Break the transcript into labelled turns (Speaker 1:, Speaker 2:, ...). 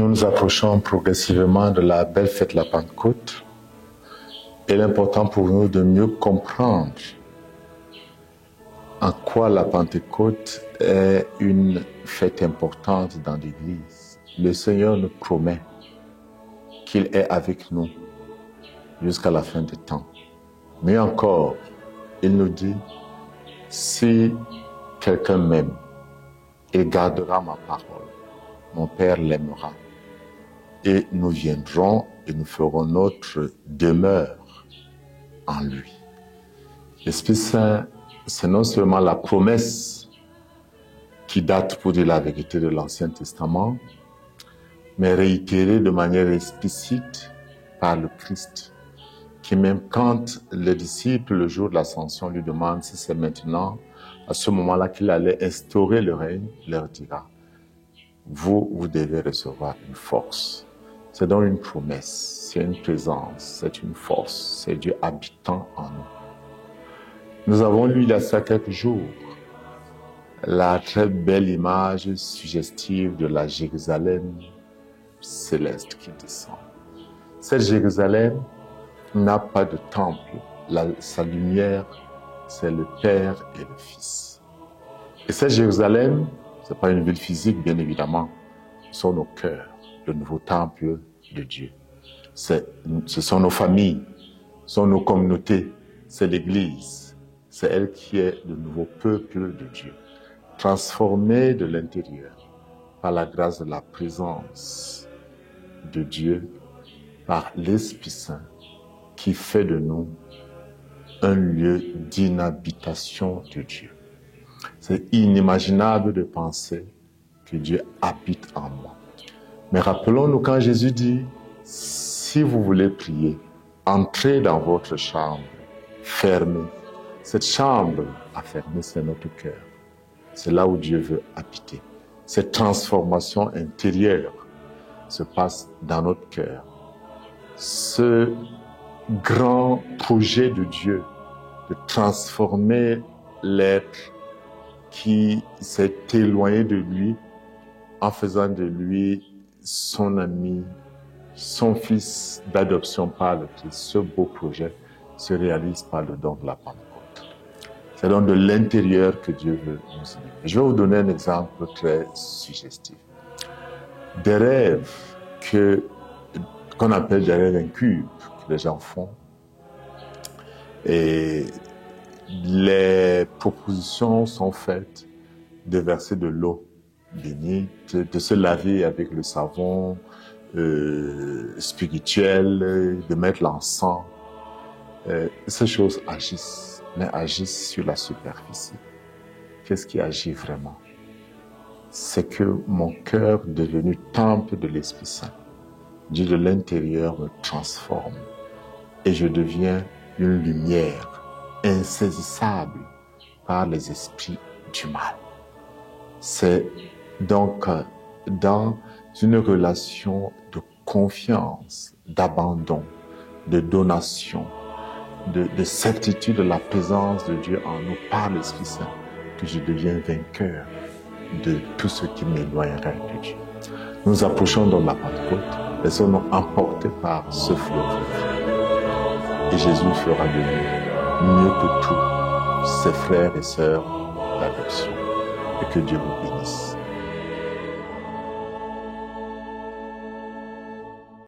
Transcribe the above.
Speaker 1: Nous nous approchons progressivement de la belle fête de la Pentecôte. Il est important pour nous de mieux comprendre en quoi la Pentecôte est une fête importante dans l'Église. Le Seigneur nous promet qu'il est avec nous jusqu'à la fin des temps. Mais encore, il nous dit, si quelqu'un m'aime, il gardera ma parole. Mon Père l'aimera. Et nous viendrons et nous ferons notre demeure en lui. L'Esprit Saint, c'est non seulement la promesse qui date pour dire la vérité de l'Ancien Testament, mais réitérée de manière explicite par le Christ, qui même quand les disciples, le jour de l'Ascension, lui demandent si c'est maintenant, à ce moment-là qu'il allait instaurer le règne, leur dira, vous devez recevoir une force. C'est donc une promesse, c'est une présence, c'est une force, c'est Dieu habitant en nous. Nous avons lu il y a ça quelques jours la très belle image suggestive de la Jérusalem céleste qui descend. Cette Jérusalem n'a pas de temple. Sa lumière, c'est le Père et le Fils. Et cette Jérusalem, ce n'est pas une ville physique, bien évidemment, ce sont nos cœurs, le nouveau temple de Dieu. Ce sont nos familles, ce sont nos communautés, c'est l'Église. C'est elle qui est le nouveau peuple de Dieu, transformé de l'intérieur par la grâce de la présence de Dieu, par l'Esprit Saint, qui fait de nous un lieu d'inhabitation de Dieu. C'est inimaginable de penser que Dieu habite en moi. Mais rappelons-nous quand Jésus dit, si vous voulez prier, entrez dans votre chambre, fermez. Cette chambre à fermer, c'est notre cœur. C'est là où Dieu veut habiter. Cette transformation intérieure se passe dans notre cœur. Ce grand projet de Dieu de transformer l'être qui s'est éloigné de lui en faisant de lui son ami, son fils d'adoption par le Christ. Ce beau projet se réalise par le don de la Pentecôte. C'est donc de l'intérieur que Dieu veut nous aider. Je vais vous donner un exemple très suggestif. Des rêves qu'on appelle des rêves incubes, que les gens font. Et les propositions sont faites de verser de l'eau bénite, de se laver avec le savon spirituel, de mettre l'encens. Ces choses agissent, mais agissent sur la superficie. Qu'est-ce qui agit vraiment? C'est que mon cœur, devenu temple de l'Esprit Saint, Dieu de l'intérieur me transforme et je deviens une lumière insaisissable par les esprits du mal. C'est donc dans une relation de confiance, d'abandon, de donation, de certitude de la présence de Dieu en nous par l'Esprit Saint que je deviens vainqueur de tout ce qui m'éloignerait de Dieu. Nous approchons dans la Pentecôte, laissons-nous emporter par ce fleuve. Et Jésus fera de nous mieux que tous ses frères et sœurs d'adoption. Et que Dieu vous bénisse.